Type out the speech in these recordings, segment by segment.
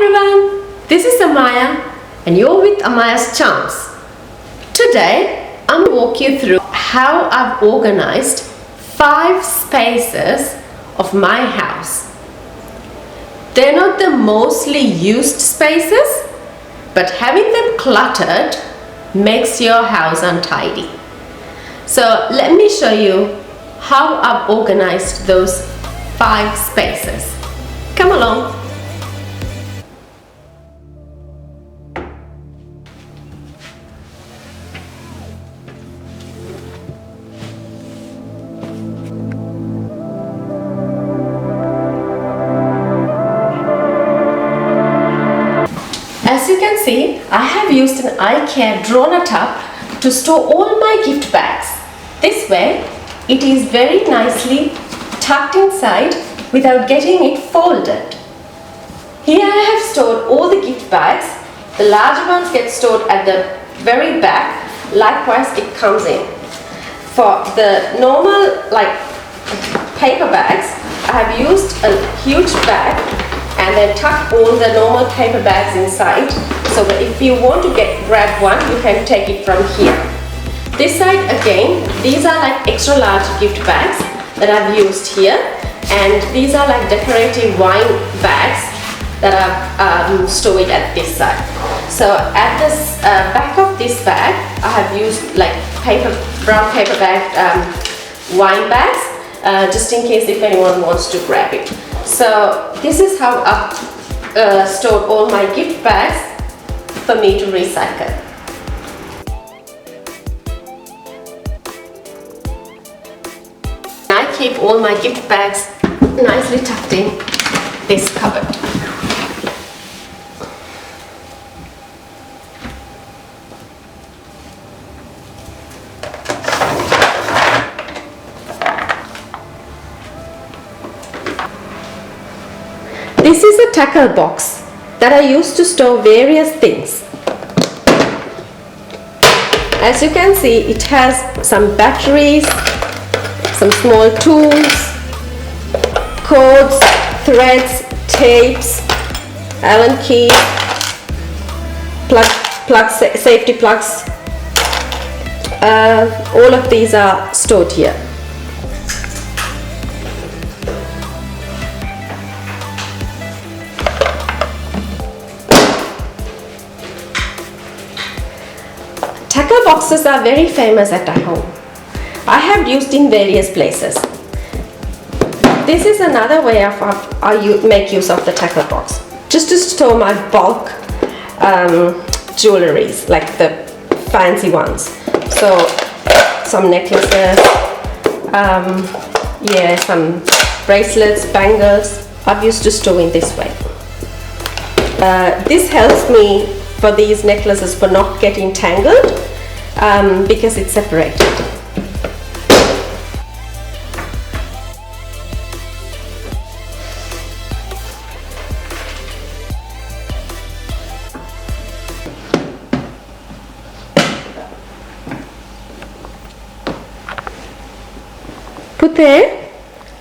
everyone, this is Amaya and you're with Amaya's Charms. Today I'm going to walk you through how I've organized 5 spaces of my house. They're not the mostly used spaces, but having them cluttered makes your house untidy. So let me show you how I've organized those 5 spaces. Come along. As you can see, I have used an IKEA drawer top to store all my gift bags. This way, it is very nicely tucked inside without getting it folded. Here I have stored all the gift bags. The larger ones get stored at the very back. Likewise, it comes in. For the normal paper bags, I have used a huge bag and then tuck all the normal paper bags inside, so that if you want to grab one, you can take it from here. This side again, these are like extra large gift bags that I've used here, and these are like decorative wine bags that I've stored at this side. So at this back of this bag, I have used like brown paper bag wine bags, just in case if anyone wants to grab it. So this is how I've stored all my gift bags for me to recycle. I keep all my gift bags nicely tucked in this cupboard. This is a tackle box that I use to store various things. As you can see, it has some batteries, some small tools, cords, threads, tapes, Allen keys, safety plugs. All of these are stored here. Tackle boxes are very famous at our home. I have used in various places. This is another way of I make use of the tackle box, just to store my bulk jewelries, like the fancy ones. So some necklaces, some bracelets, bangles, I've used to store in this way. This helps me for these necklaces for not getting tangled, because it's separated. Puthe,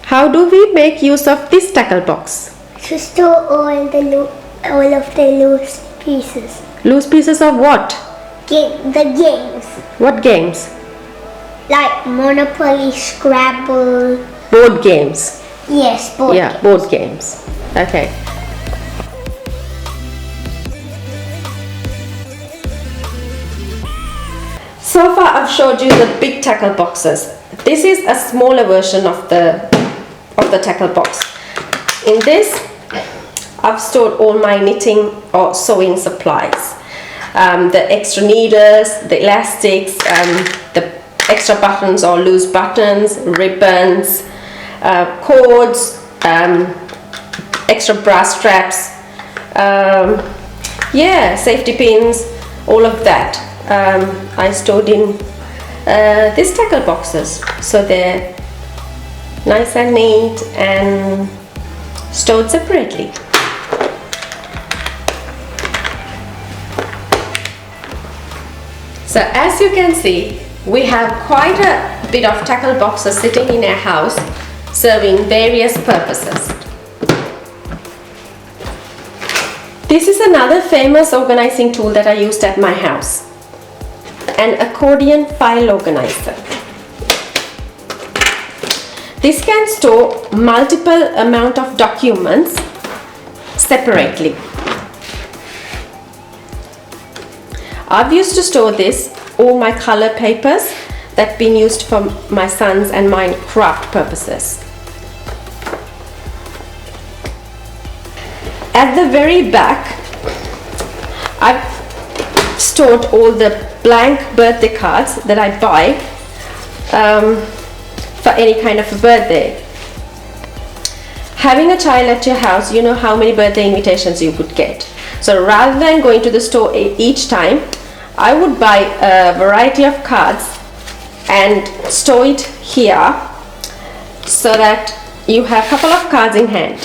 how do we make use of this tackle box? To store all of the loose pieces. Loose pieces of what? The games. What games? Like Monopoly, Scrabble. Board games. Yes, board games. Board games. Okay. So far I've showed you the big tackle boxes. This is a smaller version of the tackle box. In this, I've stored all my knitting or sewing supplies. The extra needles, the elastics, the extra buttons or loose buttons, ribbons, cords, extra brass straps, safety pins, all of that. I stored in these tackle boxes, so they're nice and neat and stored separately. So as you can see, we have quite a bit of tackle boxes sitting in our house serving various purposes. This is another famous organizing tool that I used at my house. An accordion file organizer. This can store multiple amount of documents separately. I've used to store this, all my color papers that been used for my sons and my craft purposes. At the very back, I've stored all the blank birthday cards that I buy for any kind of a birthday. Having a child at your house, you know how many birthday invitations you could get. So rather than going to the store each time, I would buy a variety of cards and store it here so that you have a couple of cards in hand.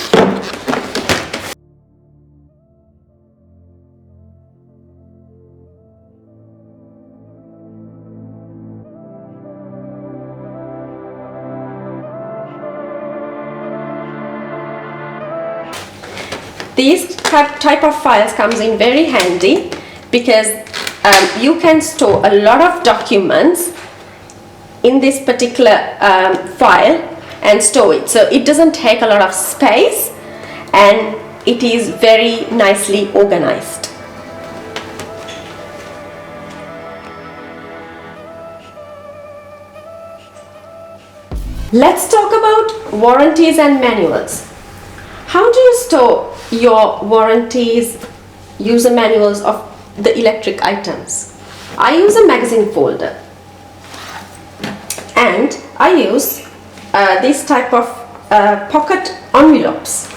These type of files comes in very handy because you can store a lot of documents in this particular file and store it. So it doesn't take a lot of space and it is very nicely organized. Let's talk about warranties and manuals. How do you store your warranties, user manuals of the electric items? I use a magazine folder and I use this type of pocket envelopes.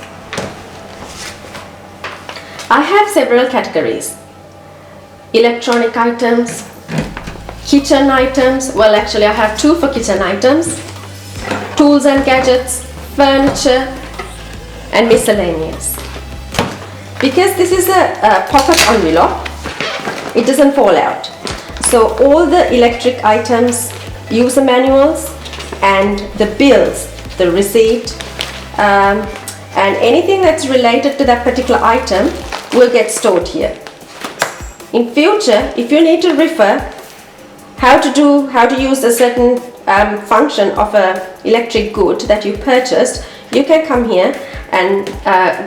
I have several categories: electronic items, kitchen items, well actually I have two for kitchen items, tools and gadgets, furniture and miscellaneous. Because this is a pocket envelope, it doesn't fall out. So all the electric items, user manuals and the bills, the receipt and anything that's related to that particular item will get stored here. In future, if you need to refer how to use a certain function of an electric good that you purchased, you can come here and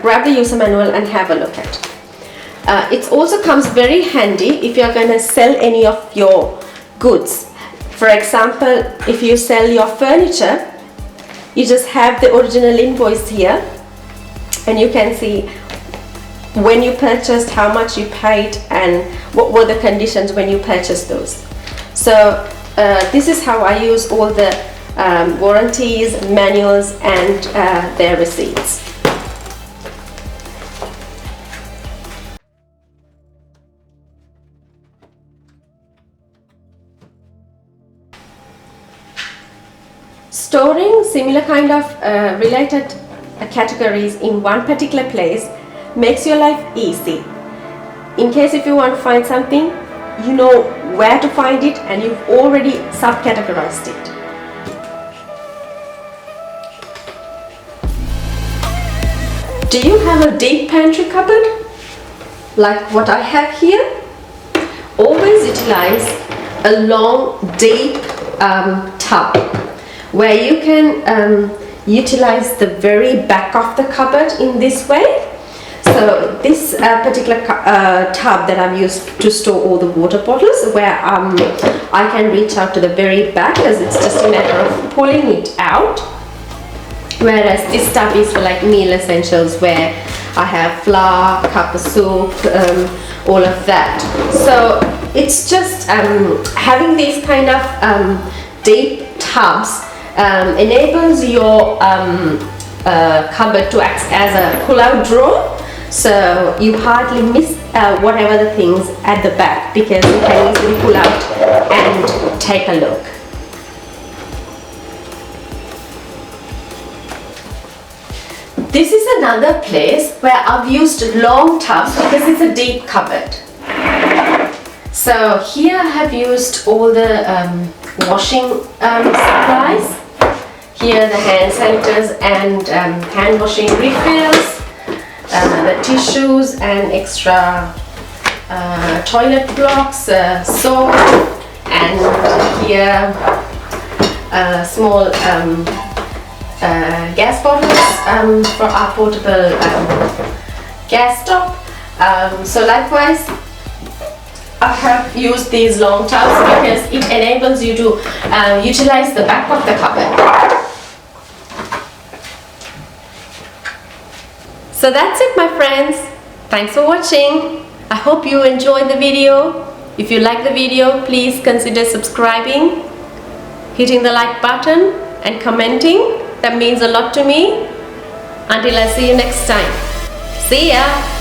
grab the user manual and have a look at. It also comes very handy if you're going to sell any of your goods. For example, if you sell your furniture, you just have the original invoice here and you can see when you purchased, how much you paid and what were the conditions when you purchased those. So this is how I use all the warranties, manuals and their receipts. Storing similar kind of related categories in one particular place makes your life easy. In case if you want to find something, you know where to find it and you've already subcategorized it. Do you have a deep pantry cupboard like what I have here? Always utilize a long deep tub where you can utilize the very back of the cupboard in this way. So this particular tub that I've used to store all the water bottles, where I can reach out to the very back as it's just a matter of pulling it out. Whereas this tub is for like meal essentials where I have flour, cup of soup, all of that. So it's just having these kind of deep tubs enables your cupboard to act as a pull-out drawer. So you hardly miss whatever the things at the back because you can easily pull out and take a look. This is another place where I've used long tubs because it's a deep cupboard. So here I have used all the washing supplies. Here the hand sanitizers and hand washing refills. the tissues and extra toilet blocks, soap, and here small gas bottles for our portable gas stove. So likewise, I have used these long towels because it enables you to utilize the back of the cupboard. So that's it, my friends. Thanks for watching. I hope you enjoyed the video. If you like the video, please consider subscribing, hitting the like button and commenting. That means a lot to me. Until I see you next time. See ya!